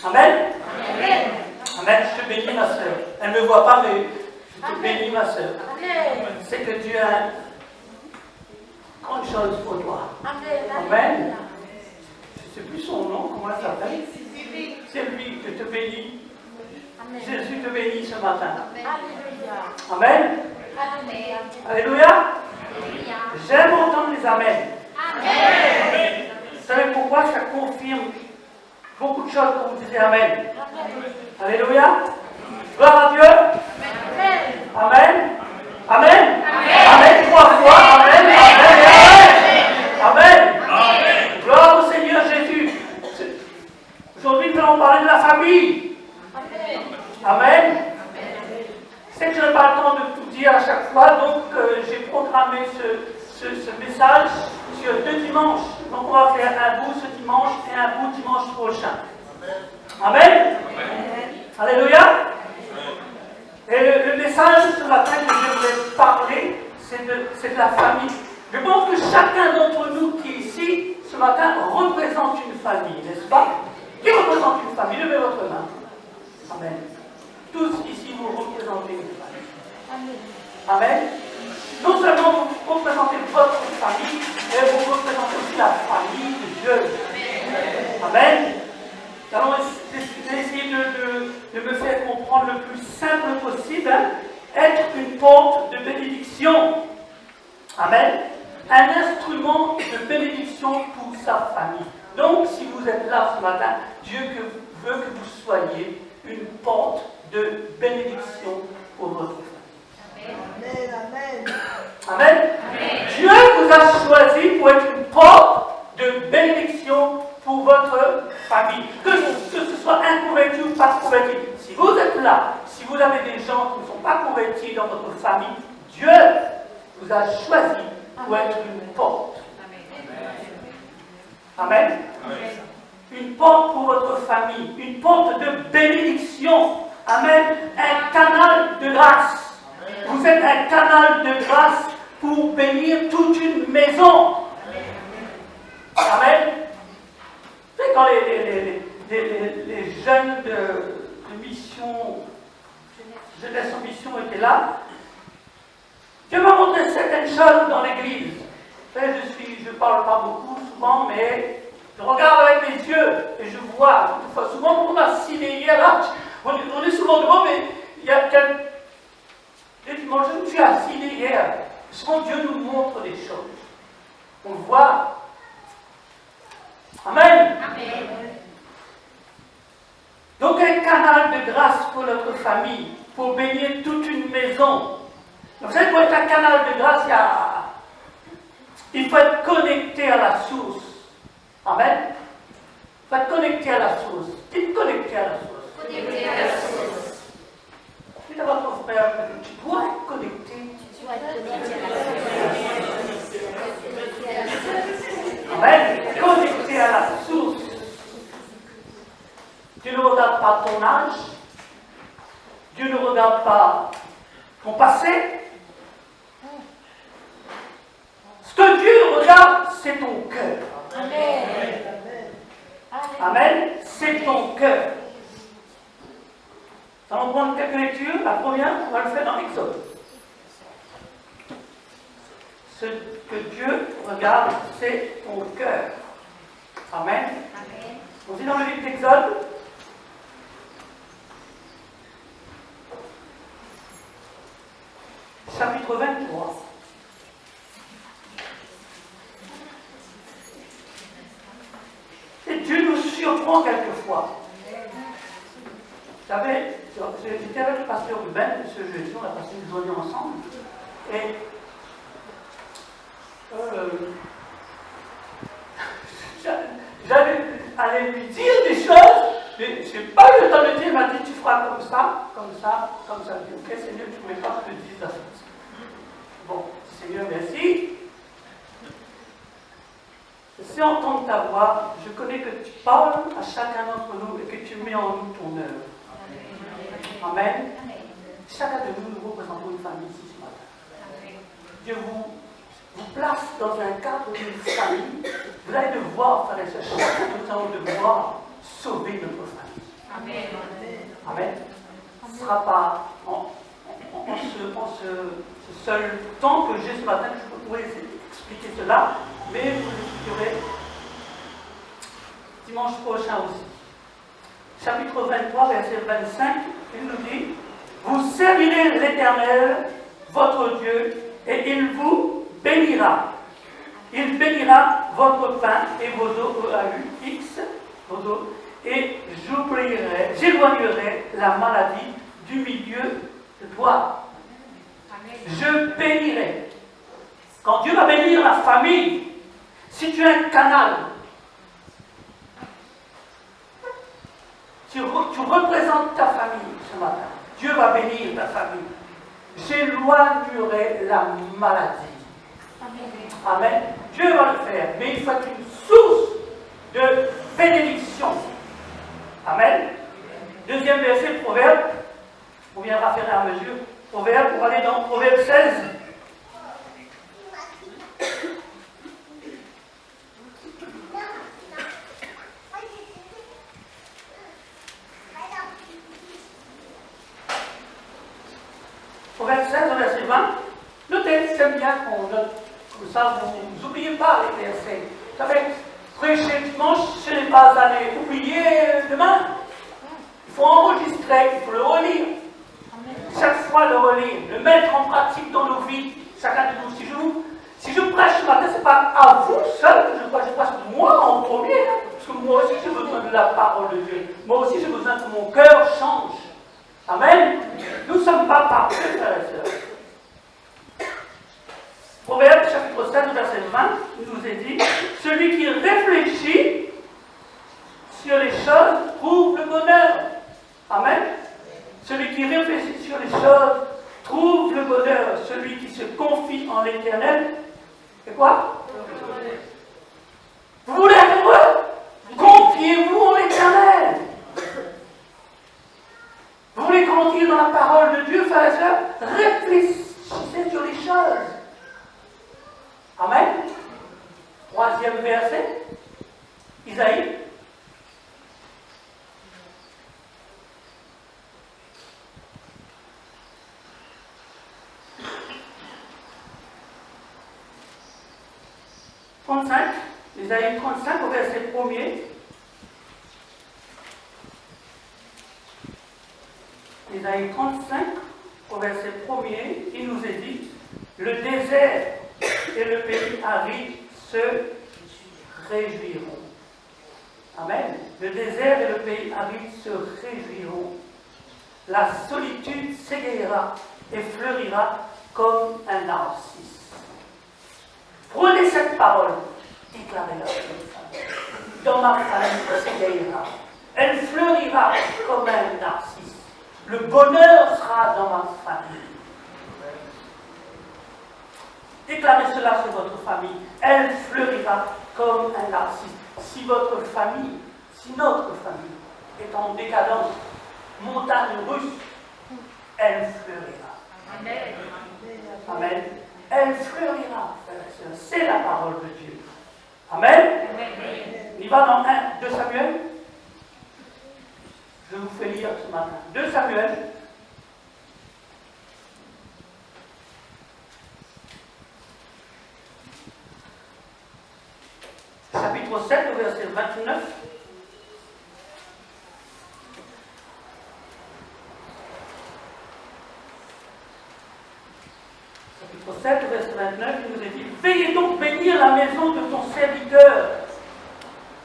Amen. Amen. Amen. Je te bénis, ma soeur. Elle ne me voit pas, mais je te bénis, ma soeur. C'est que Dieu a une grande chose pour toi. Amen. Je ne sais plus son nom, comment elle s'appelle. C'est lui que te bénis. Jésus te bénit ce matin. Amen. Alléluia. J'aime entendre les amens. Vous savez pourquoi? Ça confirme beaucoup de choses quand vous disiez Amen. Alléluia. Gloire à Dieu. Amen. Amen. Amen. 3 fois. Amen. Amen. Amen. Gloire au Seigneur Jésus. Aujourd'hui, nous allons parler de la famille. Amen. C'est que je n'ai pas le temps de tout dire à chaque fois, donc j'ai programmé ce message sur 2 dimanches. Donc on va faire un bout ce dimanche et un bout dimanche prochain. Amen. Alléluia. Et le message ce matin que je voulais parler, c'est de la famille. Je pense que chacun d'entre nous qui est ici, ce matin, représente une famille, n'est-ce pas? Qui représente une famille? Levez votre main. Amen. Tous ici, vous représentez une famille. Amen. Non seulement vous représentez votre famille, mais vous représentez aussi la famille de Dieu. Amen. Alors, j'ai essayé de me faire comprendre le plus simple possible. Être une porte de bénédiction. Amen. Un instrument de bénédiction pour sa famille. Donc, si vous êtes là ce matin, Dieu veut que vous soyez une porte de bénédiction pour votre famille. Amen. Amen. Amen. Dieu vous a choisi pour être une porte de bénédiction pour votre famille. Que ce soit un converti ou pas converti. Si vous êtes là, si vous avez des gens qui ne sont pas convertis dans votre famille, Dieu vous a choisi pour être une porte. Amen. Amen. Une porte pour votre famille, une porte de bénédiction. Amen. Un canal de grâce. Amen. Vous êtes un canal de grâce pour bénir toute une maison. Amen. Vous savez, quand les jeunes de mission, jeunesse en mission étaient là, Dieu m'a montré certaines choses dans l'église. Je ne parle pas beaucoup souvent, mais je regarde avec mes yeux et je vois. Souvent, on a signé hier, là, on est souvent devant, mais il y a des dimanches, je me suis assis hier. Souvent, Dieu nous montre des choses. On le voit. Amen. Amen. Donc, un canal de grâce pour notre famille, pour bénir toute une maison. Vous savez, pour être un canal de grâce, il faut être connecté à la source. Amen. Il faut être connecté à la source. Dites connecté à la source. Connecté à la source. Dites à votre frère, tu dois être connecté. Tu dois être connecté à la source. Amen. Connecté à la source. Dieu ne regarde pas ton âge. Dieu ne regarde pas ton passé. Ce que Dieu regarde, c'est ton cœur. Amen. Amen. C'est ton cœur. Nous allons prendre quelques lectures. La première, on va le faire dans l'Exode. Ce que Dieu regarde, c'est ton cœur. Amen. On dit dans le livre d'Exode, chapitre 23. Et Dieu nous surprend quelquefois. Vous savez, j'étais avec le pasteur Ruben ce jeudi, on a passé une journée ensemble. Et j'allais aller lui dire des choses, mais je n'ai pas eu le temps de dire, il m'a dit tu feras comme ça, comme ça, comme ça. Je dis ok Seigneur, tu ne voulais pas que je te dise la chose. Bon, Seigneur, merci. Je sais entendre ta voix, je connais que tu parles à chacun d'entre nous et que tu mets en nous ton œuvre. Amen. Chacun de nous, nous représentons une famille ici ce matin. Dieu vous place dans un cadre d'une famille. Vous allez devoir, frères et sœurs, chacun de nous allons devoir sauver notre famille. sera pas en ce seul temps que j'ai ce matin que je pourrais expliquer cela, mais je vous l'expliquerai dimanche prochain aussi. Chapitre 23, verset 25, il nous dit: vous servirez l'Éternel, votre Dieu, et il vous bénira. Il bénira votre pain et vos eaux, vos eaux, et j'éloignerai la maladie du milieu de toi. Je bénirai. Quand Dieu va bénir la famille, si tu es un canal, tu représentes ta famille ce matin. Dieu va bénir ta famille. J'éloignerai la maladie. Amen. Dieu va le faire, mais il faut être une source de bénédiction. Amen. Deuxième verset, Proverbe. On viendra faire à mesure. Proverbe, pour aller dans Proverbe 16. Proverbe 16, verset 20. Notez, c'est bien qu'on note. Comme ça, vous n'oubliez pas les versets. Vous savez, prêcher dimanche, ce n'est pas aller oublier demain. Il faut enregistrer, il faut le relire. Chaque fois le relire, le mettre en pratique dans nos vies, chacun de nous. Si je prêche ce matin, ce n'est pas à vous seul que je prêche moi en premier, parce que moi aussi j'ai besoin de la parole de Dieu. Moi aussi j'ai besoin que mon cœur change. Amen. Nous ne sommes pas parfaits, frères et sœurs. Proverbe chapitre 7, verset 20, il nous est dit: celui qui réfléchit sur les choses trouve le bonheur. Amen. Celui qui réfléchit sur les choses trouve le bonheur. Celui qui se confie en l'Éternel, c'est quoi? Vous voulez être heureux? Confiez-vous en l'Éternel. Vous voulez grandir dans la parole de Dieu, frères et sœurs? Réfléchissez sur les choses. Amen. Troisième verset, Isaïe. Isaïe 35 au verset 1er. Isaïe 35 au verset 1er, il nous est dit: le désert et le pays aride se réjouiront. Amen. Le désert et le pays aride se réjouiront. La solitude s'égayera et fleurira comme un narcisse. Prenez cette parole, déclarez-la. Dans ma famille, elle s'égayera. Elle fleurira comme un narcisse. Le bonheur sera dans ma famille. Déclarez cela sur votre famille. Elle fleurira comme un narcisse. Si votre famille, si notre famille est en décadence, montagne russe, elle fleurira. Amen. Amen. Elle fleurira. C'est la parole de Dieu. Amen. Il va dans 2 Samuel. Je vous fais lire ce matin. 2 Samuel. Chapitre 7, verset 29. Chapitre 7, verset 29, il nous est dit: veillez donc bénir la maison de ton serviteur.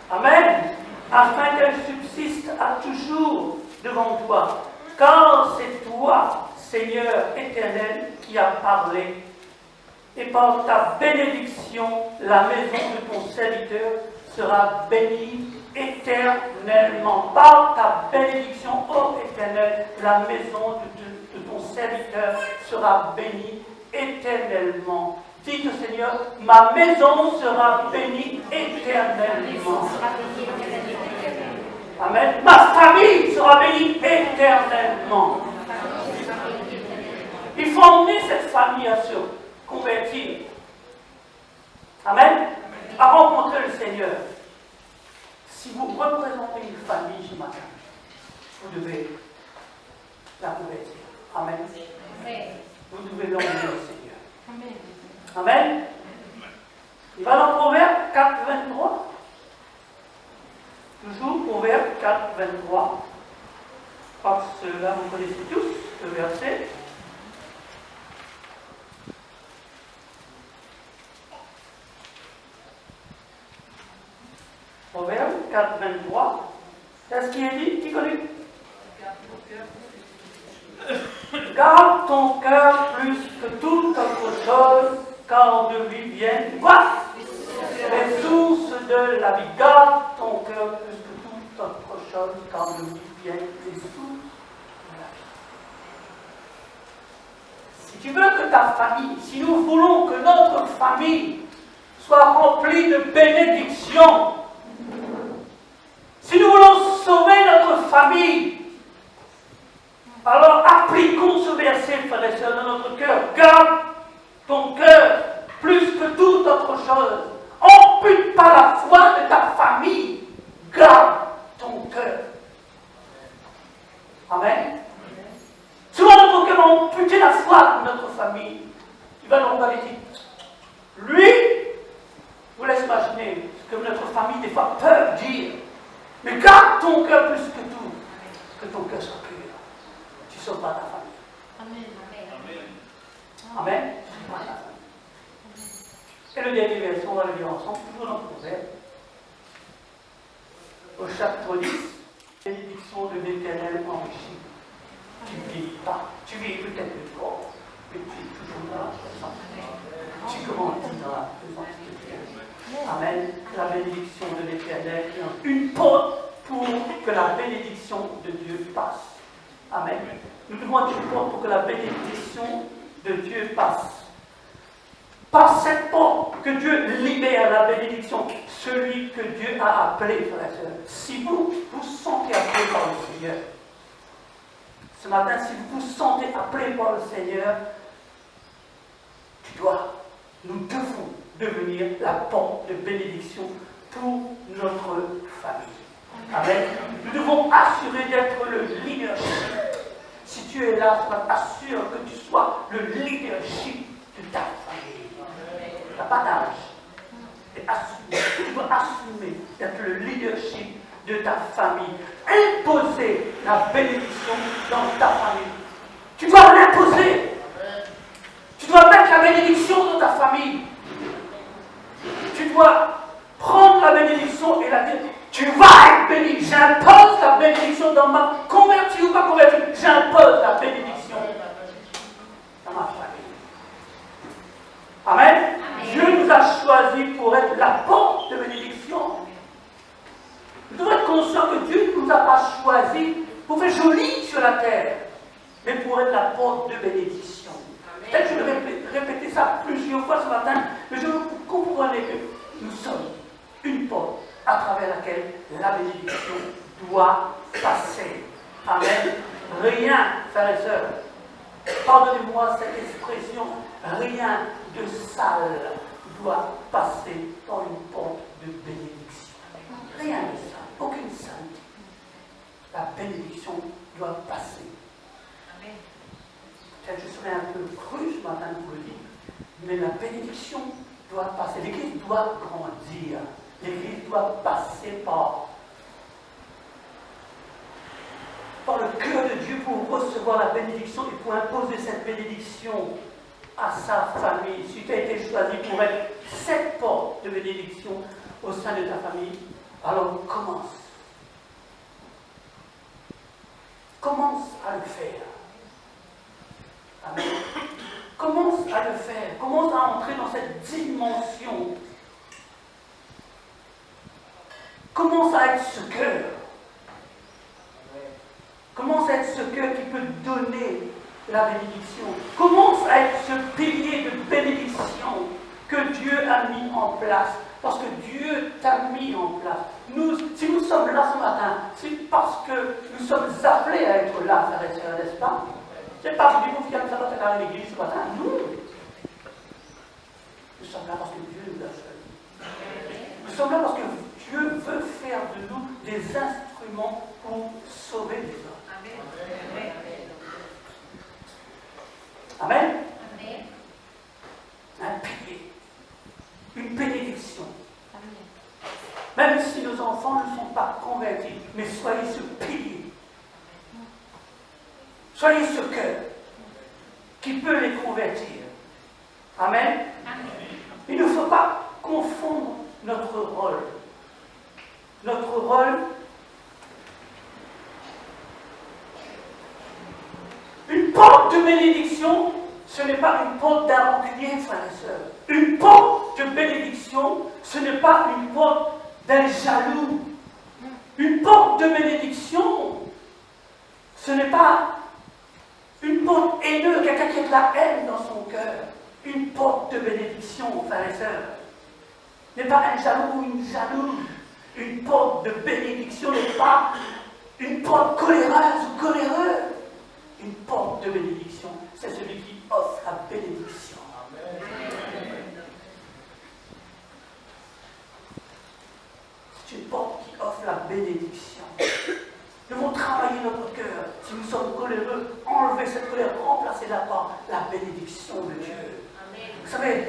Amen. Afin qu'elle subsiste à toujours devant toi. Car c'est toi, Seigneur éternel, qui as parlé. Et par ta bénédiction, la maison de ton serviteur sera bénie éternellement. Par ta bénédiction, ô Éternel, la maison de ton serviteur sera bénie éternellement. Dites au Seigneur: ma maison sera bénie éternellement. Amen. Ma famille sera bénie éternellement. Il faut emmener cette famille à se convertir. Amen. À rencontrer le Seigneur. Si vous représentez une famille ce matin, vous devez la couverture. Amen. Vous devez l'emmener au Seigneur. Amen. Il va dans Proverbe 4, 23. Toujours Proverbe 4, 23. Je crois que cela vous connaissez tous, ce verset. Proverbe 4, 23. C'est ce qui est dit, qui connaît? Garde ton cœur plus que toute autre chose, car de lui viennent quoi? Les sources de la vie. Garde ton cœur plus que toute autre chose, car de lui viennent les sources de la vie. Si tu veux que ta famille, si nous voulons que notre famille soit remplie de bénédictions, si nous voulons sauver notre famille, alors appliquons ce verset, frères et sœurs, dans notre cœur. Garde ton cœur plus que toute autre chose. Ampute pas la foi de ta famille. Garde ton cœur. Amen. Souvent notre cœur va amputer la foi de notre famille. Tu vas nous regarder. Lui, vous laisse imaginer ce que notre famille des fois peut dire. Mais garde ton cœur plus que tout. Que ton cœur soit pur. Tu ne sauves pas ta famille. Amen. Amen. Et le dernier verset, on va le lire ensemble, toujours dans le Proverbe. Au chapitre 10, bénédiction de l'Éternel enrichie. Tu ne vieillis pas. Tu vieillis peut-être le corps, mais tu es toujours dans la présence. Tu grandis dans la présence de Dieu. Amen. Que la bénédiction de l'Éternel est une porte pour que la bénédiction de Dieu passe. Amen. Nous devons être une porte pour que la bénédiction de Dieu passe. Par cette porte que Dieu libère la bénédiction, celui que Dieu a appelé, frères et sœurs. Si vous vous sentez appelé par le Seigneur, ce matin, si vous vous sentez appelé par le Seigneur, nous devons devenir la porte de bénédiction pour notre famille. Amen. Nous devons assurer d'être le leadership. Si tu es là, assure que tu sois le leadership de ta famille. Tu n'as pas d'âge. Tu dois assumer d'être le leadership de ta famille. Imposer la bénédiction dans ta famille. Tu dois l'imposer. Tu dois mettre la bénédiction dans ta famille. Tu dois prendre la bénédiction et la dire. Tu vas être béni. J'impose la bénédiction dans ma... Converti ou pas converti, j'impose la bénédiction dans ma famille. Amen. Dieu nous a choisis pour être la porte de bénédiction. Nous devons être conscients que Dieu ne nous a pas choisis pour faire joli sur la terre, mais pour être la porte de bénédiction. Peut-être que je vais répéter ça plusieurs fois ce matin, mais je veux que vous compreniez que nous sommes une porte à travers laquelle la bénédiction doit passer. Amen. Rien, frères et sœurs, pardonnez-moi cette expression, rien de sale doit passer par une porte de bénédiction. Rien de sale, aucune saleté. La bénédiction doit passer. Amen. Peut-être que je serai un peu cru ce matin pour le dire, mais la bénédiction doit passer. L'Église doit grandir. L'Église doit passer par le cœur de Dieu pour recevoir la bénédiction et pour imposer cette bénédiction à sa famille. Si tu as été choisi pour être cette porte de bénédiction au sein de ta famille, alors commence. Commence à le faire. Amen. Commence à le faire. Commence à entrer dans cette dimension. Commence à être ce cœur. Commence à être ce cœur qui peut donner la bénédiction. Commence à être ce pilier de bénédiction que Dieu a mis en place. Parce que Dieu t'a mis en place. Si nous sommes là ce matin, c'est parce que nous sommes appelés à être là, frères et sœurs, n'est-ce pas? C'est pas que vous dites, ça va être à l'église ce matin. Nous sommes là parce que Dieu nous a choisis. Nous sommes là parce que Dieu veut faire de nous des instruments pour sauver les hommes. soyez ce pilier. Soyez ce cœur qui peut les convertir. Amen. Il ne faut pas confondre notre rôle. Notre rôle, une porte de bénédiction, ce n'est pas une porte d'un rancunier, frères et sœurs. Une porte de bénédiction, ce n'est pas une porte d'un jaloux. Une porte de bénédiction, ce n'est pas une porte haineuse, quelqu'un qui a de la haine dans son cœur. Une porte de bénédiction, frères et sœurs, n'est pas un jaloux ou une jalouse. Une porte de bénédiction n'est pas une porte coléreuse ou coléreux. Une porte de bénédiction, c'est celui qui offre la bénédiction. C'est une porte qui offre la bénédiction. Nous devons travailler notre cœur. Si nous sommes coléreux, enlever cette colère, remplacer-la par la bénédiction de Dieu. Vous savez,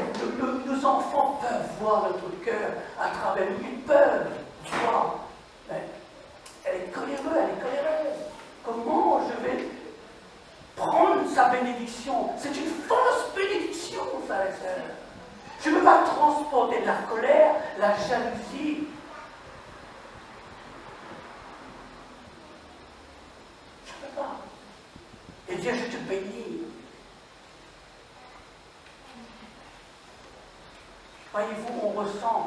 nos enfants peuvent voir notre cœur à travers nous. Ils peuvent voir. Elle est coléreuse. Comment je vais prendre sa bénédiction? C'est une fausse bénédiction, frères et sœurs. Je ne veux pas transporter la colère, la jalousie. Je ne peux pas. Et dire, je te bénis. Voyez-vous, on ressent.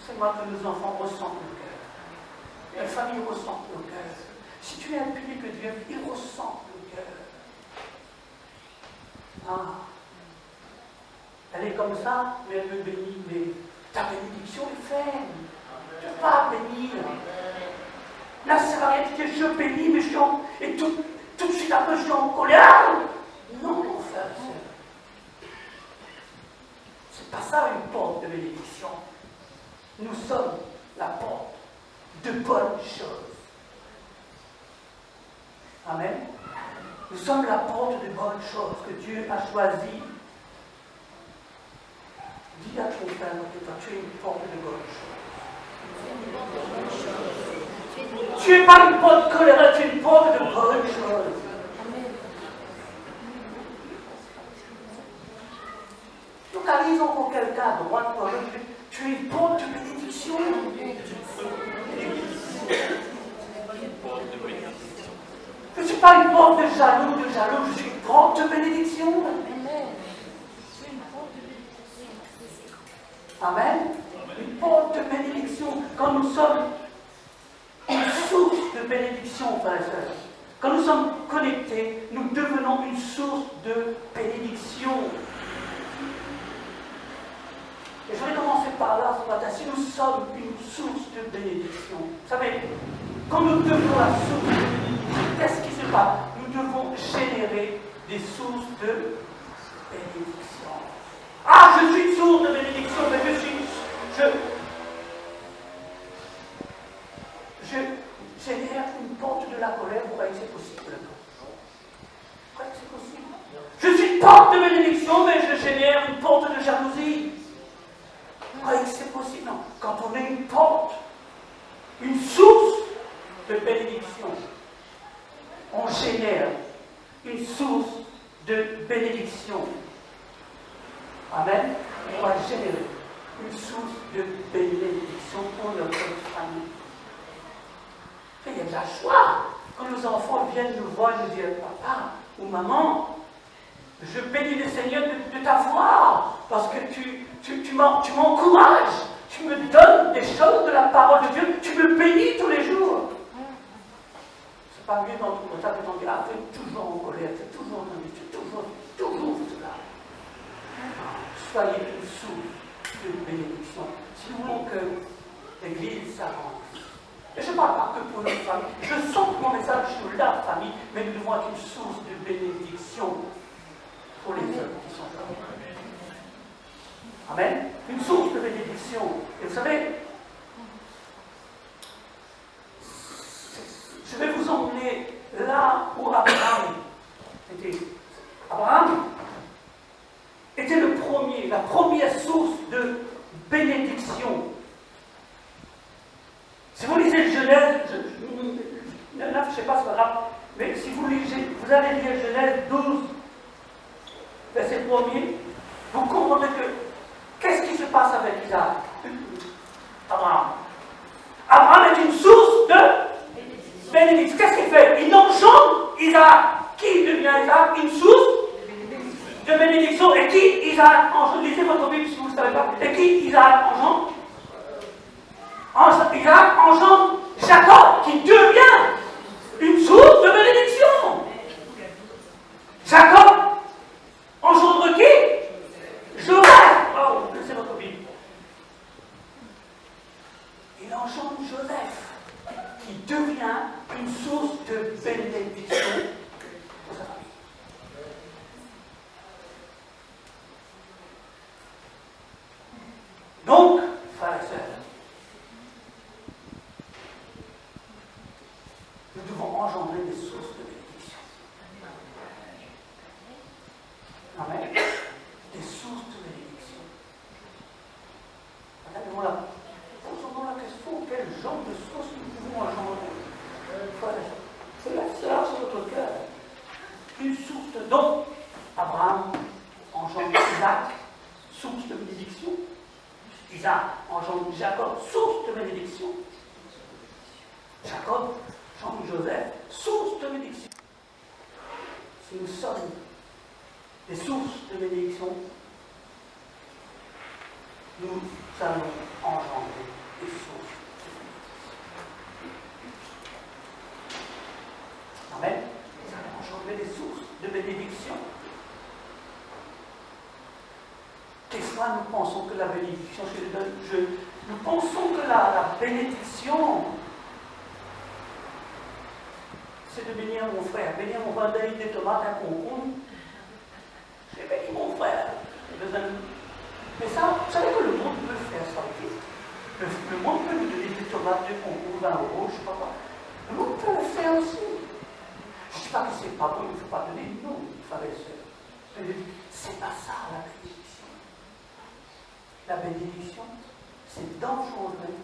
C'est moi que nos enfants ressentent le cœur. La famille ressent le cœur. Si tu es un pilier que Dieu, il ressent le cœur. Ah. Elle est comme ça, mais elle me bénit. Mais ta bénédiction est faible. Tu ne peux pas bénir. Là, ça va rien dire, je bénis, mais je suis en... Et tout de suite après, je suis en colère. Non, mon frère et sœur. C'est pas ça une porte de bénédiction. Nous sommes la porte de bonnes choses. Amen. Nous sommes la porte de bonnes choses que Dieu a choisi. Dis à ton frère, tu es une porte de bonnes choses. Tu n'es pas une porte colérique, tu es une porte de bonnes choses. Localisons pour quelqu'un à droite pour l'autre. Tu es une porte de bénédiction. Je ne suis pas une porte de jaloux, je suis une porte de bénédiction. Amen. Une porte de bénédiction. Quand nous sommes une source de bénédiction, frères et sœurs, quand nous sommes connectés, nous devenons une source de bénédiction. Et je vais commencer par là ce matin. Si nous sommes une source de bénédiction, vous savez, quand nous devenons la source de bénédiction, qu'est-ce qui se passe? Nous devons générer des sources de bénédiction. Ah, je suis une source de bénédiction, mais je génère une porte de la colère. Vous croyez que c'est possible? Vous croyez que c'est possible? Je suis une porte de bénédiction, mais je génère une porte de jalousie. Vous croyez que c'est possible? Non. Quand on est une porte, une source de bénédiction, on génère une source de bénédiction. Amen. On va générer une source de bénédiction pour notre famille. Il y a de la joie quand nos enfants viennent nous voir et nous dire, papa ou maman, je bénis le Seigneur de t'avoir parce que tu m'encourages, tu me donnes des choses de la parole de Dieu, tu me bénis tous les jours. C'est pas mieux dans tout le temps que ton gars est toujours en colère, c'est toujours dans les toujours cela. Soyez une source de bénédiction. Si nous voulons que l'Église s'avance. Et je ne parle pas que pour notre famille. Je sens que mon message sur la famille, mais nous devons être une source de bénédiction pour les hommes qui sont là. Amen. Une source de bénédiction. Et vous savez, je vais vous emmener là où Abraham était. Abraham était la première source de bénédiction. Si vous lisez Genèse, je ne sais pas, c'est pas grave, mais si vous lisez, vous allez lire Genèse 12, verset 1er, vous comprendrez que qu'est-ce qui se passe avec Isaac? Abraham. Abraham est une source de bénédiction. Qu'est-ce qu'il fait? Il engendre Isaac. Qui devient Isaac? Une source de bénédiction. Et qui Isaac engendre? Lisez votre Bible si vous ne savez pas. Et qui Isaac engendre? Isaac engendre Jacob, qui devient une source de bénédiction. Jacob engendre qui? Joseph. Oh, laissez votre Bible. Il engendre Joseph, qui devient une source de bénédiction pour sa famille. Donc, frères et sœurs, nous devons engendrer des sources de bénédiction. Amen. Des sources de bénédiction. Posons-nous la question, quel genre de sources nous pouvons engendrer? C'est la sœur sur notre cœur. Une source de don. Abraham engendre Isaac, source de bénédiction. Isaac engendre Jacob, source de bénédiction. Jacob engendre Joseph, source de bénédiction. Si nous sommes des sources de bénédiction, nous allons engendrer des sources de bénédiction. Amen. Nous allons engendrer des sources de bénédiction. Des fois, nous pensons que la bénédiction, nous pensons que la bénédiction, c'est de bénir mon frère. Bénir mon frère, donner des tomates, un concombre. J'ai béni mon frère. Mais ça, vous savez que le monde peut faire ça aussi. Le monde peut nous donner des tomates, des concours, 20 euros, je ne sais pas quoi. Le monde peut le faire aussi. Je ne dis pas que c'est pas bon, il ne faut pas donner. Non, frères et sœurs. C'est pas ça la bénédiction. La bénédiction, c'est d'engendrer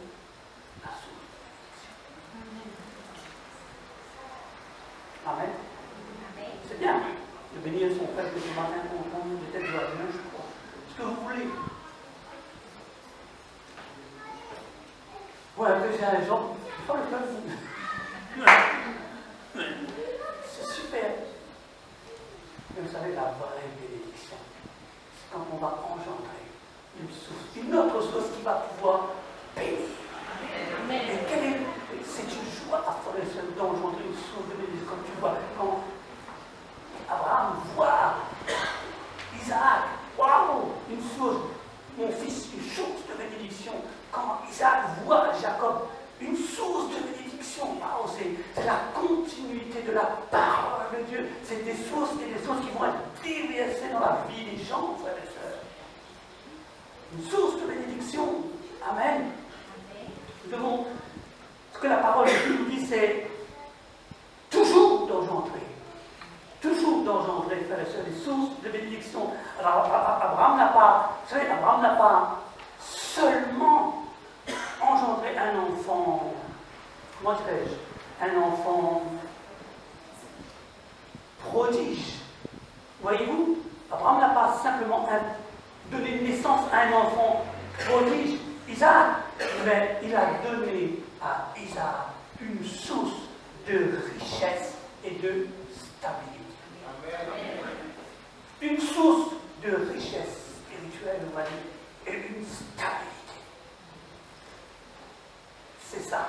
la source de bénédiction. Amen. C'est bien de bénir son frère que ce matin, on peut-être joyeux, je crois. Ce que vous voulez. Ouais, que j'ai un genre, il faut le faire. C'est super. Mais vous savez, la vraie bénédiction, c'est quand on va engendrer une source, une autre source qui va pouvoir bénir. Et c'est une joie à faire d'engendrer une source de bénédiction. Quand tu vois, quand Abraham voit Isaac, waouh, une source, mon fils, une source de bénédiction. Quand Isaac voit Jacob, une source de bénédiction, waouh, c'est la continuité de la parole de Dieu. C'est des sources et des sources qui vont être déversées dans la vie des gens, frères et sœurs. Une source de bénédiction. Amen. Nous devons, ce que la parole de Dieu nous dit, c'est toujours d'engendrer. Toujours d'engendrer, frères et sœurs, des sources de bénédiction. Alors, Abraham n'a pas seulement engendré un enfant, comment dirais-je, un enfant prodige. Voyez-vous, Abraham n'a pas simplement donné naissance à un enfant prodige, Isaac, mais il a donné à Isaac une source de richesse et de stabilité. Une source de richesse spirituelle, on va dire, et une stabilité. C'est ça.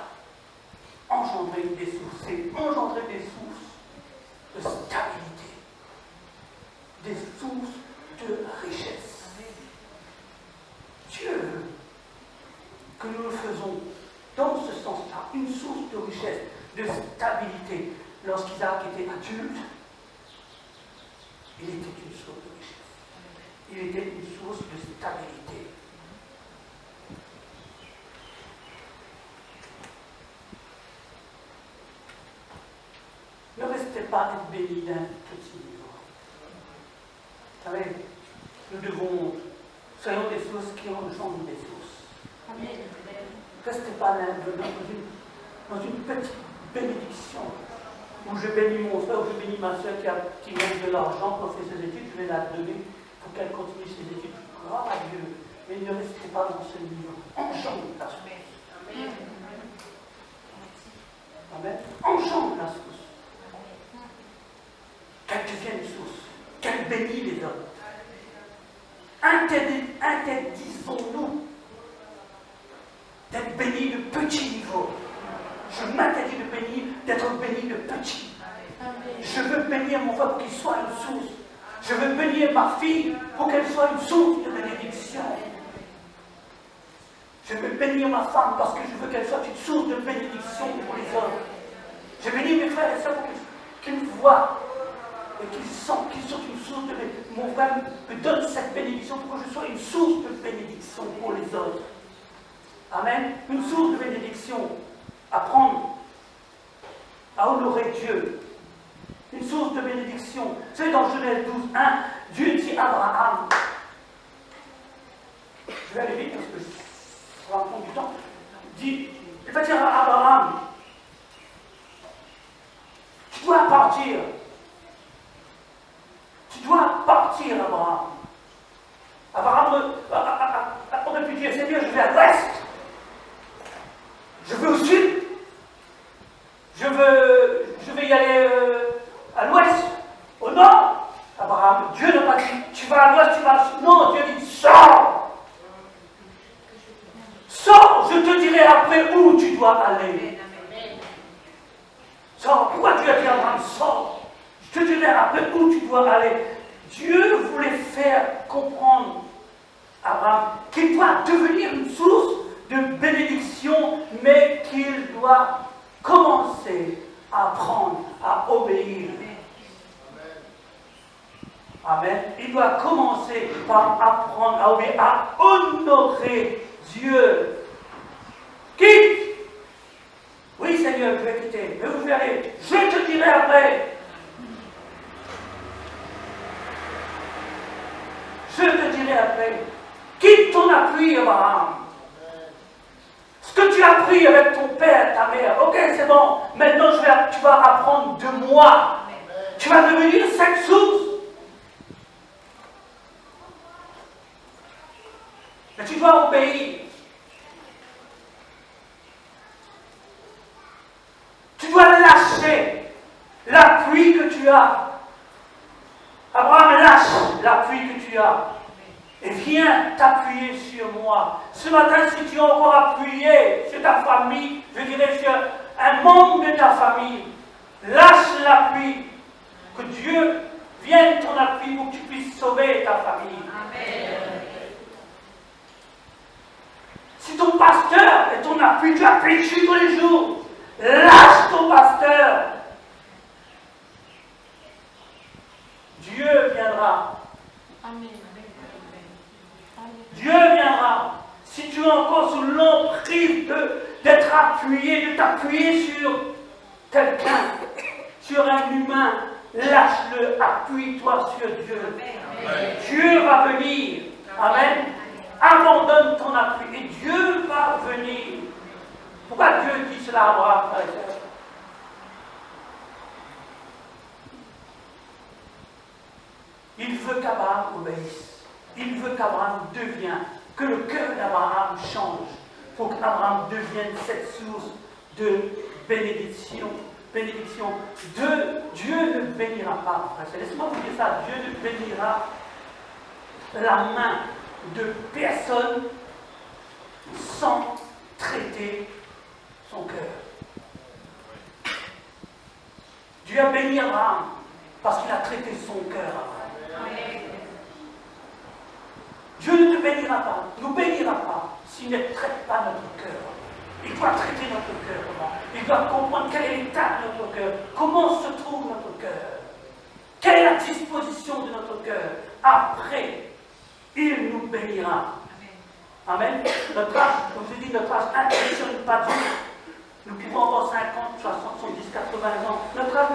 Engendrer des sources. C'est engendrer des sources de stabilité. Des sources de richesse. Dieu veut que nous le faisons dans ce sens-là. Une source de richesse, de stabilité. Lorsqu'Isaac était adulte, il était une source de richesse. Il était une source de stabilité. Ne restez pas être bénis d'un petit niveau. Vous savez, nous devons, soyons des sources qui engendrent des sources. Amen. Restez pas dans une dans une petite bénédiction, où je bénis mon frère, où je bénis ma soeur qui manque de l'argent pour faire ses études, je vais la donner pour qu'elle continue ses études. Gloire à Dieu. Mais ne restez pas dans ce niveau. Enchante la source. Amen. Enchante la source. Qu'elle devienne source. Qu'elle bénisse les hommes. Interdisons-nous d'être bénis de petit niveau. Je m'interdis de bénir, d'être béni de petit. Je veux bénir mon frère pour qu'il soit une source. Je veux bénir ma fille pour qu'elle soit une source de bénédiction. Je veux bénir ma femme parce que je veux qu'elle soit une source de bénédiction pour les hommes. Je bénis mes frères et sœurs pour qu'ils me voient et qu'ils sentent qu'ils sont une source de bénédiction. Mon frère me donne cette bénédiction pour que je sois une source de bénédiction pour les autres. Amen. Une source de bénédiction. Apprendre à honorer Dieu. Une source de bénédiction. C'est dans Genèse 12, 1, Dieu dit à Abraham. Je vais aller vite parce que ça va prendre du temps. Il va dire à Abraham, tu dois partir. Tu dois partir, Abraham. Abraham aurait pu dire, Seigneur, je vais à l'ouest. Je veux au sud. Je vais y aller à l'ouest, au nord. Abraham, Dieu n'a pas dit, tu vas à l'ouest, tu vas à l'ouest. Non, Dieu dit, sors. Sors, je te dirai après où tu dois aller. Sors. Pourquoi Dieu a dit à Abraham, sors? Je te dirai après où tu dois aller. Dieu voulait faire comprendre à Abraham qu'il doit devenir une source de bénédiction, mais qu'il doit commencer à apprendre à obéir. Amen. Il doit commencer par apprendre à obéir, à honorer Dieu. Quitte. Oui, Seigneur, je vais quitter. Mais où je vais aller? Je te dirai après. Je te dirai après. Quitte ton appui, Abraham. Ce que tu as appris avec ton père, ta mère, ok, c'est bon. Maintenant, tu vas apprendre de moi. Tu vas devenir cette source. Mais tu dois obéir. Tu dois lâcher l'appui que tu as. Abraham, lâche l'appui que tu as. Et viens t'appuyer sur moi. Ce matin, si tu es encore appuyé sur ta famille, je dirais sur un membre de ta famille, lâche l'appui. Que Dieu vienne ton appui pour que tu puisses sauver ta famille. Amen. Si ton pasteur est ton appui, tu as péché tous les jours. Lâche ton pasteur. Dieu viendra. Amen. Dieu viendra. Si tu es encore sous l'emprise d'être appuyé, de t'appuyer sur quelqu'un, sur un humain, lâche-le, appuie-toi sur Dieu. Amen. Dieu va venir. Amen. Abandonne ton appui et Dieu va venir. Pourquoi Dieu dit cela à Abraham, frère et sœur? Il veut qu'Abraham obéisse. Il veut qu'Abraham devienne, que le cœur d'Abraham change, pour qu'Abraham devienne cette source de bénédiction. Dieu ne bénira pas, frère. Laissez-moi vous dire ça. Dieu ne bénira la main de personne sans traiter son cœur. Dieu a béni Abraham parce qu'il a traité son cœur. Dieu ne te bénira pas, nous bénira pas s'il ne traite pas notre cœur. Il doit traiter notre cœur. Il doit comprendre quel est l'état de notre cœur, comment se trouve notre cœur, quelle est la disposition de notre cœur. Après, il nous bénira. Amen. Notre âge, comme je dis, notre âge n'impressionne pas Dieu. Nous pouvons avoir 50, 60, 70, 80 ans. Notre âge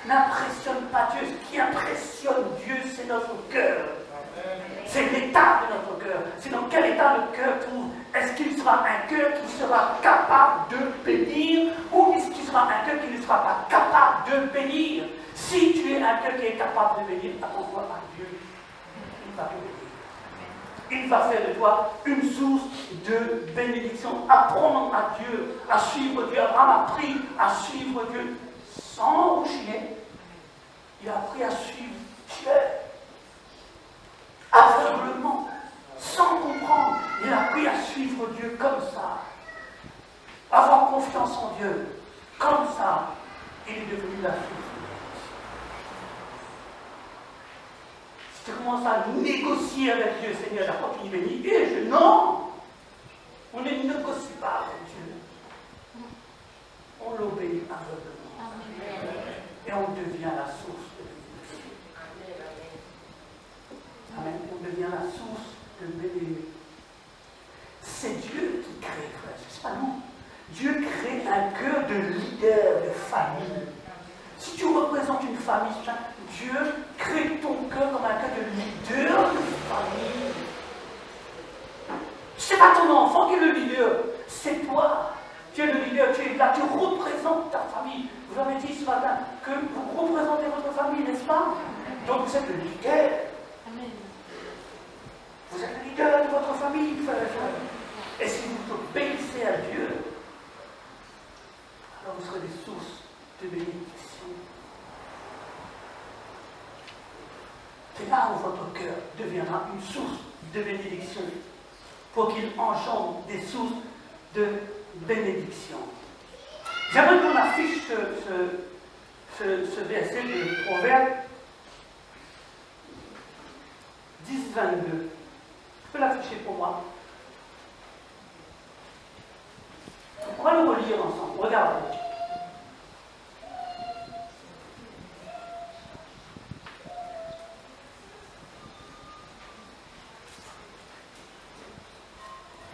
n'impressionne pas Dieu. Ce qui impressionne Dieu, c'est notre cœur. C'est l'état de notre cœur. C'est dans quel état le cœur trouve. Est-ce qu'il se sera un cœur qui sera capable de bénir, ou est-ce qu'il sera un cœur qui ne sera pas capable de bénir? Si tu es un cœur qui est capable de bénir, attends-toi à Dieu. Il va te bénir. Il va faire de toi une source de bénédiction. Apprends à Dieu, à suivre Dieu. Abraham a appris à suivre Dieu sans rougir. Il a appris à suivre Dieu aveuglement, sans comprendre. Il a appris à suivre Dieu comme ça. Avoir confiance en Dieu. Comme ça, il est devenu la source. Si tu commences à négocier avec Dieu, Seigneur, la fois qu'il bénit, non! On ne négocie pas avec Dieu. On l'obéit aveuglement. Et on devient la source de bénédiction. Amen. On devient la source de bénédiction. C'est Dieu qui crée, frère. C'est pas nous. Dieu crée un cœur de leader de famille. Si tu représentes une famille, Dieu crée ton cœur comme un cœur de leader de famille. Ce n'est pas ton enfant qui est le leader, c'est toi. Tu es le leader, tu es là, tu représentes ta famille. Vous avez dit ce matin que vous représentez votre famille, n'est-ce pas? Donc vous êtes le leader. Amen. Vous êtes le leader de votre famille, frère et frère. Et si vous obéissez à Dieu, alors vous serez des sources de bénédiction. C'est là où votre cœur deviendra une source de bénédiction, pour qu'il engendre des sources de bénédiction. J'aimerais qu'on affiche ce verset de Proverbe 10, 22. Tu peux l'afficher pour moi? On va le relire ensemble. Regardez.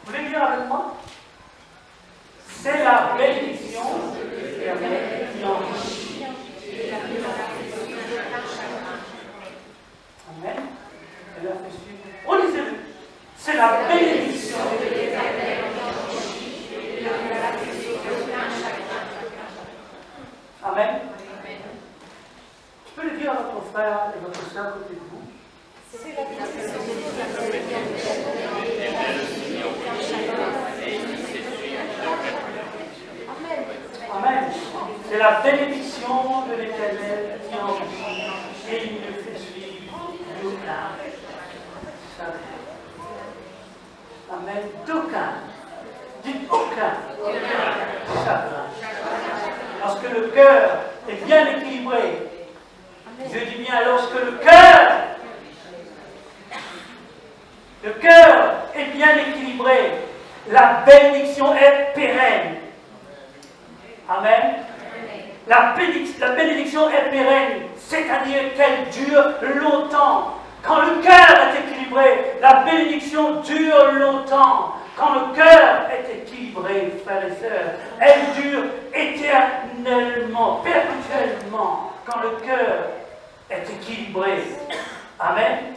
Vous voulez lire avec moi? C'est la bénédiction qui enrichit. Amen. Elle a fait suivre. Relisez-le. C'est la bénédiction de l'Éternel qui enrichit. Amen. Tu peux le dire à votre frère et votre soeur à côté de vous. C'est la bénédiction de Amen. C'est la bénédiction de l'Éternel qui enrichit et il ne fait suivre d'aucun chagrin. Amen. D'aucun. Dites aucun chagrin. Lorsque le cœur est bien équilibré, je dis bien lorsque le cœur est bien équilibré, la bénédiction est pérenne. Amen. La bénédiction est pérenne, c'est-à-dire qu'elle dure longtemps. Quand le cœur est équilibré, la bénédiction dure longtemps. Quand le cœur est équilibré, frères et sœurs, elle dure éternellement, perpétuellement. Quand le cœur est équilibré. Amen.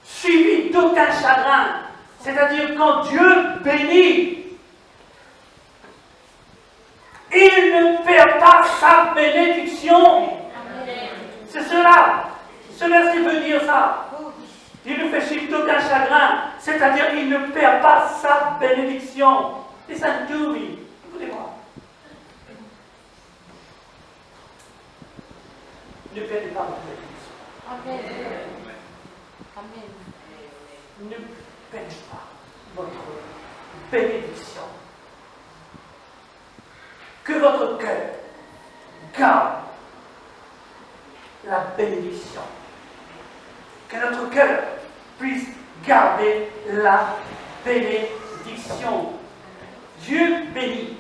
Suivi d'aucun chagrin. C'est-à-dire quand Dieu bénit, il ne perd pas sa bénédiction. C'est cela. Ce verset veut dire ça. Il ne fait suivre d'aucun chagrin. C'est-à-dire il ne perd pas sa bénédiction. Listen to me. Écoutez-moi. Ne perdez pas votre bénédiction. Amen. Amen. Ne perdez pas votre bénédiction. Que votre cœur garde la bénédiction. Que notre cœur puisse garder la bénédiction. Dieu bénit.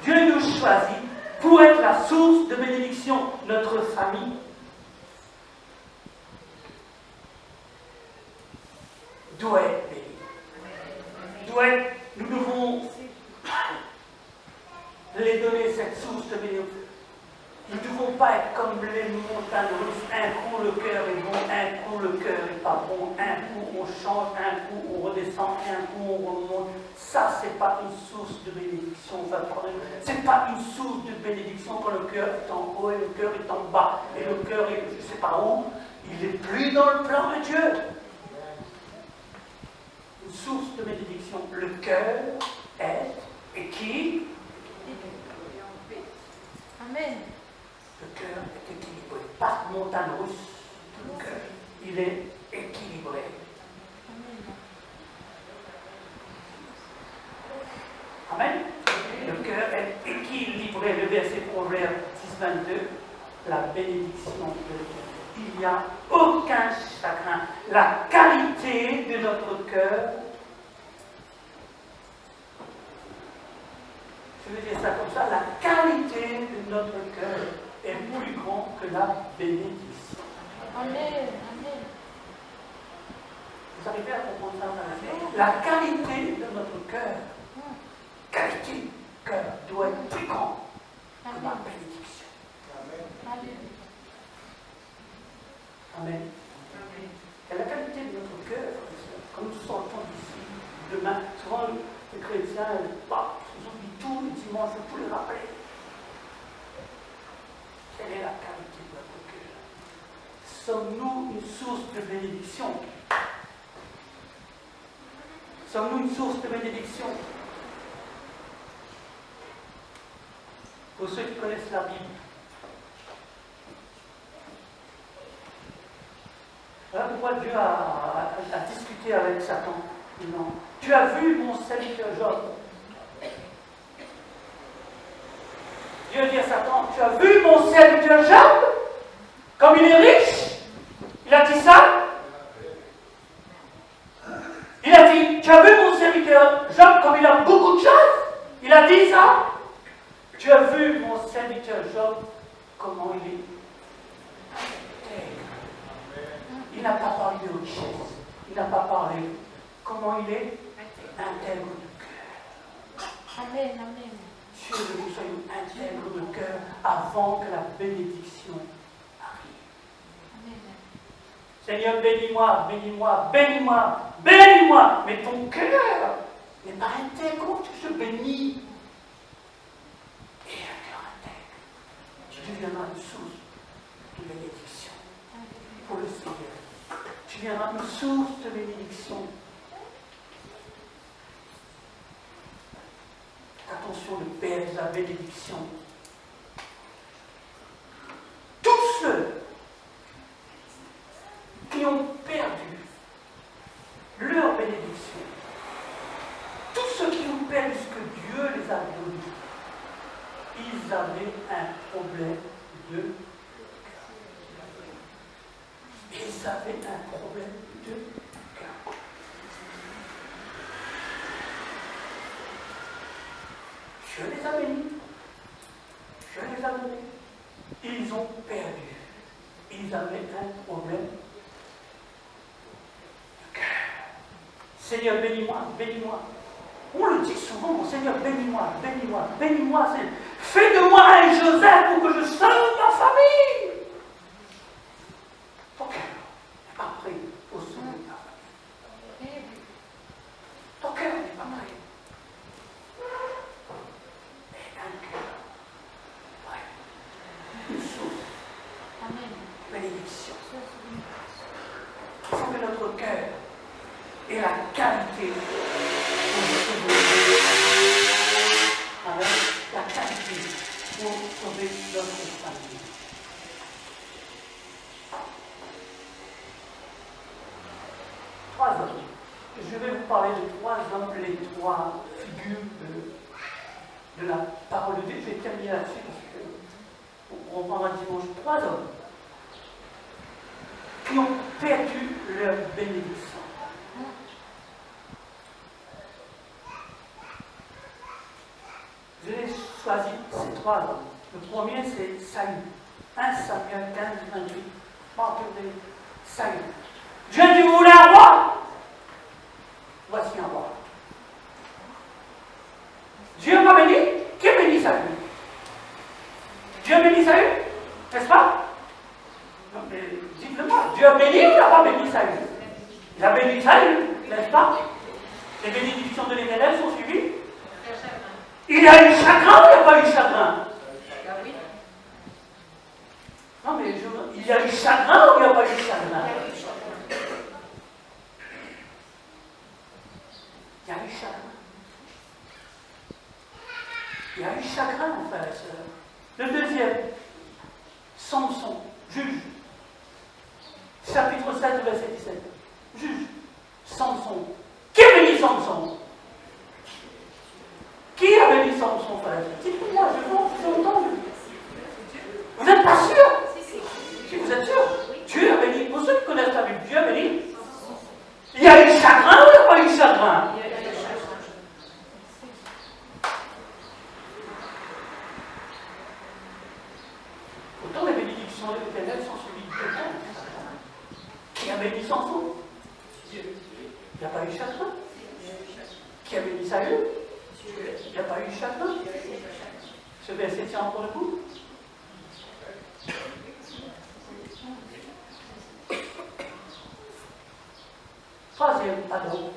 Dieu nous choisit pour être la source de bénédiction de notre famille. Doit être béni. Nous devons les donner cette source de bénédiction. Nous ne devons pas être comme les montagnes russes. Un coup le cœur est bon, un coup le cœur n'est pas bon, un coup on change, un coup on redescend, un coup on remonte. Ça, c'est pas une source de bénédiction. C'est pas une source de bénédiction quand le cœur est en haut et le cœur est en bas. Et le cœur est, je ne sais pas où, il n'est plus dans le plan de Dieu. Une source de bénédiction. Le cœur est équilibré. Amen. Le cœur est équilibré. Pas de montagne russe. Le cœur, il est équilibré. Amen. Le cœur est équilibré. Le verset Proverbe 10-22, la bénédiction de Dieu. Il n'y a aucun chagrin. La qualité de notre cœur, je vais dire ça comme ça, la qualité de notre cœur est plus grande que la bénédiction. Amen. Amen. Vous arrivez à comprendre ça? La qualité de notre cœur, qualité du cœur doit être plus grande que la bénédiction. Amen. Amen. Et la qualité de notre cœur, comme nous sortons d'ici, demain, souvent les chrétiens, ils oublient tout le dimanche, il faut les rappeler. Quelle est la qualité de notre cœur? Sommes-nous une source de bénédiction? Sommes-nous une source de bénédiction? Pour ceux qui connaissent la Bible, voilà pourquoi Dieu a discuté avec Satan. Non. Tu as vu mon serviteur Job. Dieu dit à Satan, tu as vu mon serviteur Job? Comme il est riche? Il a dit ça? Il a dit, tu as vu mon serviteur Job comme il a beaucoup de choses? Il a dit ça? Tu as vu mon serviteur Job, comment il est intègre. Il n'a pas parlé de richesse. Il n'a pas parlé comment il est intègre de cœur. Amen. Amen. Dieu veut que nous soyons intègres de cœur avant que la bénédiction arrive. Amen. Seigneur, bénis-moi, bénis-moi, bénis-moi, bénis-moi. Mais ton cœur n'est pas intègre, je te bénis. Et un cœur intègre, tu deviendras une source de bénédiction pour le Seigneur. Tu deviendras une source de bénédiction. Attention, le Père de la bénédiction. Tous ceux qui ont perdu leur bénédiction, tous ceux qui ont perdu ce que Dieu les a donné, ils avaient un problème de cœur. Ils avaient un problème de cœur. Dieu les a bénis. Dieu les a donnés. Ils ont perdu. Ils avaient un problème de cœur. Seigneur, bénis-moi, bénis-moi. On le dit souvent, mon Seigneur, bénis-moi, bénis-moi, bénis-moi. Fais de moi un Joseph pour que je sauve ma famille. Ton cœur n'est pas prêt pour sauver ta famille. Ton cœur n'est pas prêt. Mais un cœur prêt. Une source de bénédiction. Il faut que notre cœur ait la qualité avec la qualité pour sauver notre famille. Trois hommes. Je vais vous parler de trois hommes, les trois figures de la parole de Dieu. Je vais terminer là-dessus parce qu'on prendra dimanche. Trois hommes qui ont perdu leur bénédiction. Je l'ai choisi ces trois hommes. Le premier, c'est Saül. 1 Samuel 15, 28. Regardez, Saül. Dieu dit, vous voulez un roi? Voici un roi. Dieu m'a béni. Qui bénit Saül? Dieu a béni Saül, n'est-ce pas? Non, mais dites-le moi, Dieu a béni ou il n'a pas béni Saül? Il a béni Saül, n'est-ce pas? Les bénédictions de l'Éternel sont suivies. Il a eu chagrin ou il n'a pas eu chagrin? Non, mais il y a eu chagrin ou il n'y a pas eu chagrin? Il y a eu chagrin. Il y a eu chagrin, mon frère et soeur. Le deuxième, Samson, juge. Chapitre 7, verset 17. Juge. Samson. Qui a béni Samson? Qui a béni Samson, frère? Dites-moi, je veux entendre. Vous n'êtes pas sûr? Si vous êtes sûr, Dieu a béni. Pour ceux qui connaissent la Bible, Dieu a béni. Il y a eu chagrin ou il n'y a pas eu chagrin? Pourtant, les bénédictions de l'Éternel sont suivies de quelqu'un. Qui a béni Samson? Dieu. Il n'y a pas eu chagrin. Qui a béni Saül? Il n'y a pas eu chagrin. Ce verset tient encore debout. Troisième, Adam.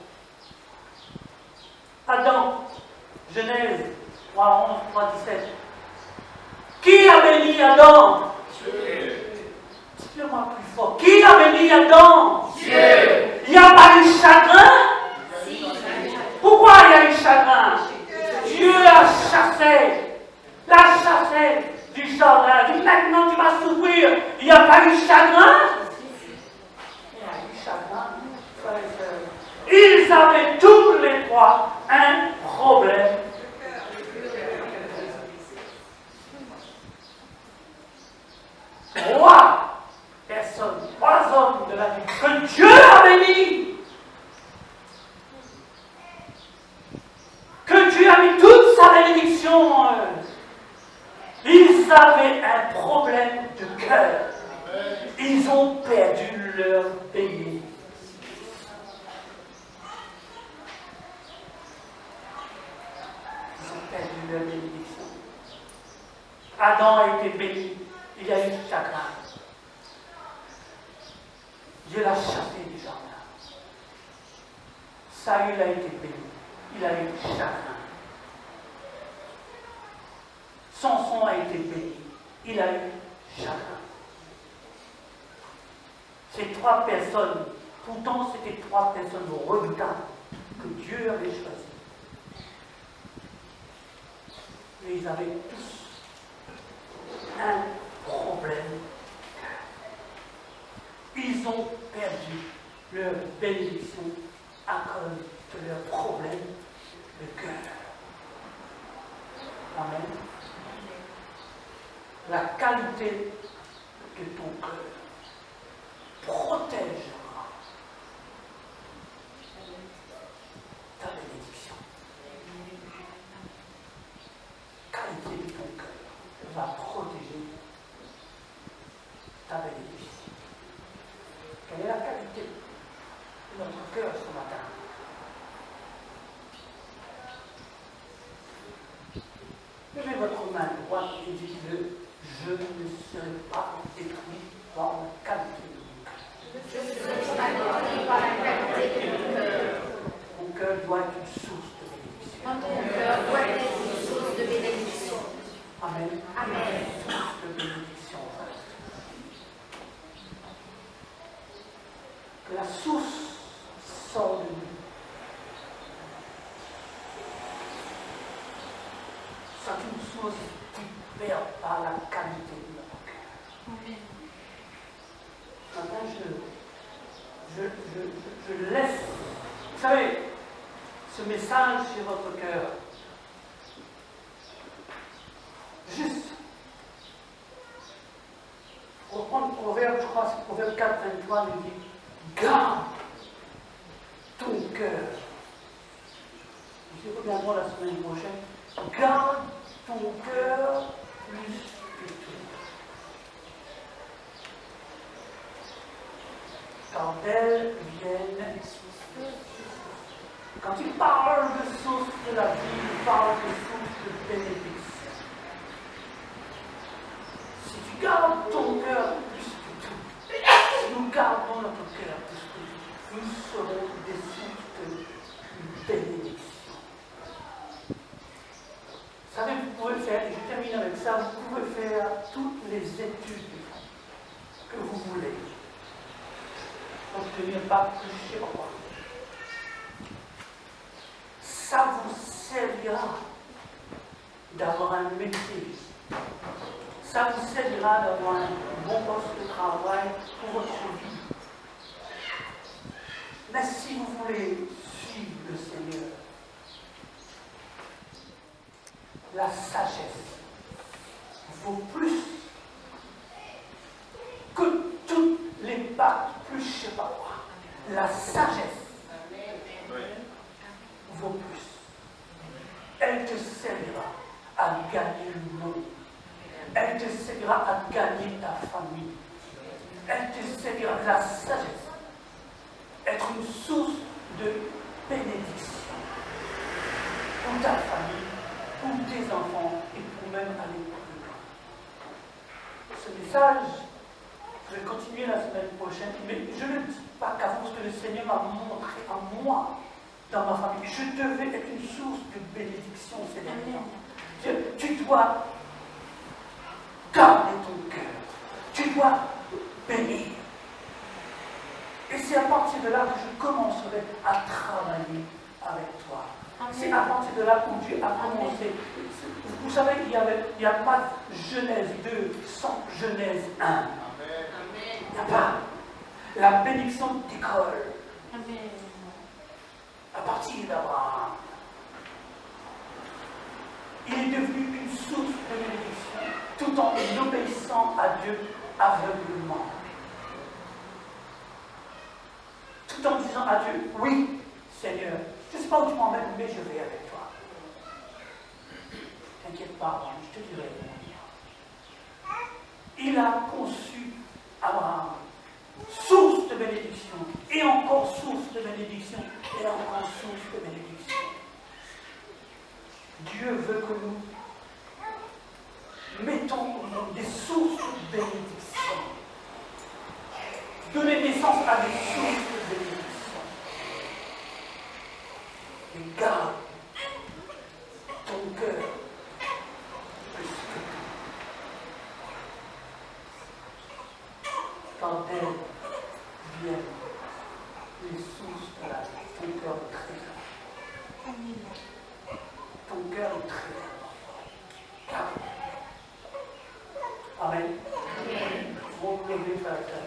Adam, Genèse 3, 11, 3, 17. Qui a béni Adam? Dieu. Dites-le-moi plus fort. Qui a béni Adam? Dieu. Il n'y a pas eu chagrin? Pourquoi il y a eu chagrin? Dieu l'a chassé du jardin. Il dit maintenant tu vas souffrir. Il n'y a pas eu chagrin? Il y a eu chagrin. Ils avaient tous les trois un problème. Trois personnes, trois hommes de la vie que Dieu a bénis. Que Dieu a mis toute sa bénédiction en eux. Ils avaient un problème de cœur. Ils ont perdu leur bénédiction. Ils ont perdu leur bénédiction. Adam a été béni. Il a eu chagrin. Dieu l'a chassé du jardin. Saül a été béni. Il a eu chagrin. Samson a été béni. Il a eu chagrin. Ces trois personnes, pourtant c'était trois personnes redoutables que Dieu avait choisies. Mais ils avaient tous un problème. Ils ont perdu leur bénédiction à cause de leur problème de cœur. Amen. La qualité de ton cœur protégera ta bénédiction. La qualité de ton cœur va protéger ta bénédiction. Quelle est la qualité de notre cœur ce matin? Levez votre main droite et dites-le, je ne serai pas détruit par la qualité de mon cœur. Je ne serai pas détruit par la qualité de mon cœur. Mon cœur doit être une source de bénédiction. Mon cœur doit être une source de bénédiction. Amen. Amen. Une source de bénédiction. Que la source sort de nous. C'est une source qui perd par la qualité de notre cœur. Amen. Maintenant, je laisse, vous savez, ce message sur votre cœur. Juste, pour reprendre le proverbe, je crois que c'est Proverbe 4, 23, nous dit garde ton cœur. Nous reviendrons la semaine prochaine. Garde ton cœur plus que tout. Car d'elle viennent. Quand il parle de source de la vie, il parle de source de bénédiction. garde ton cœur plus que tout. Si nous gardons notre cœur plus que tout, nous serons des sources de bénédiction. Vous savez, vous pouvez faire, et je termine avec ça, vous pouvez faire toutes les études que vous voulez. Obtenir pas plus, je sais pas quoi. Ça vous servira d'avoir un métier. Ça vous servira d'avoir un bon poste de travail pour votre vie. Mais si vous voulez suivre le Seigneur, la sagesse vaut plus que toutes les pactes, plus je ne sais pas quoi. La sagesse vaut plus. Elle te servira à gagner le monde. Elle te servira à gagner ta famille. Elle te servira de la sagesse. Être une source de bénédiction pour ta famille, pour tes enfants et pour même aller plus loin. Ce message, je vais continuer la semaine prochaine, mais je ne dis pas qu'avant ce que le Seigneur m'a montré à moi dans ma famille. Je devais être une source de bénédiction ces derniers temps. Tu dois garder ton cœur. Tu dois bénir. Et c'est à partir de là que je commencerai à travailler avec toi. C'est à partir de là où Dieu a commencé. Vous savez, il n'y a pas Genèse 2 sans Genèse 1. Il n'y a pas. La bénédiction décolle. À partir d'Abraham. Il est devenu une source de bénédiction tout en obéissant à Dieu aveuglément. Tout en disant à Dieu, oui, Seigneur, je ne sais pas où tu m'emmènes, mais je vais avec toi. T'inquiète pas, Abraham, je te dirai comment dire. Il a conçu Abraham, source de bénédiction, et encore source de bénédiction, et encore source de bénédiction. Dieu veut que nous mettons des sources de bénédiction. Donner naissance à des sources de bénédiction. Et garde ton cœur plus que tout. Quand elles viennent les sources de la vie, ton cœur est très grand. Ton cœur est très grand. Amen. Amen. Vous pouvez faire ça.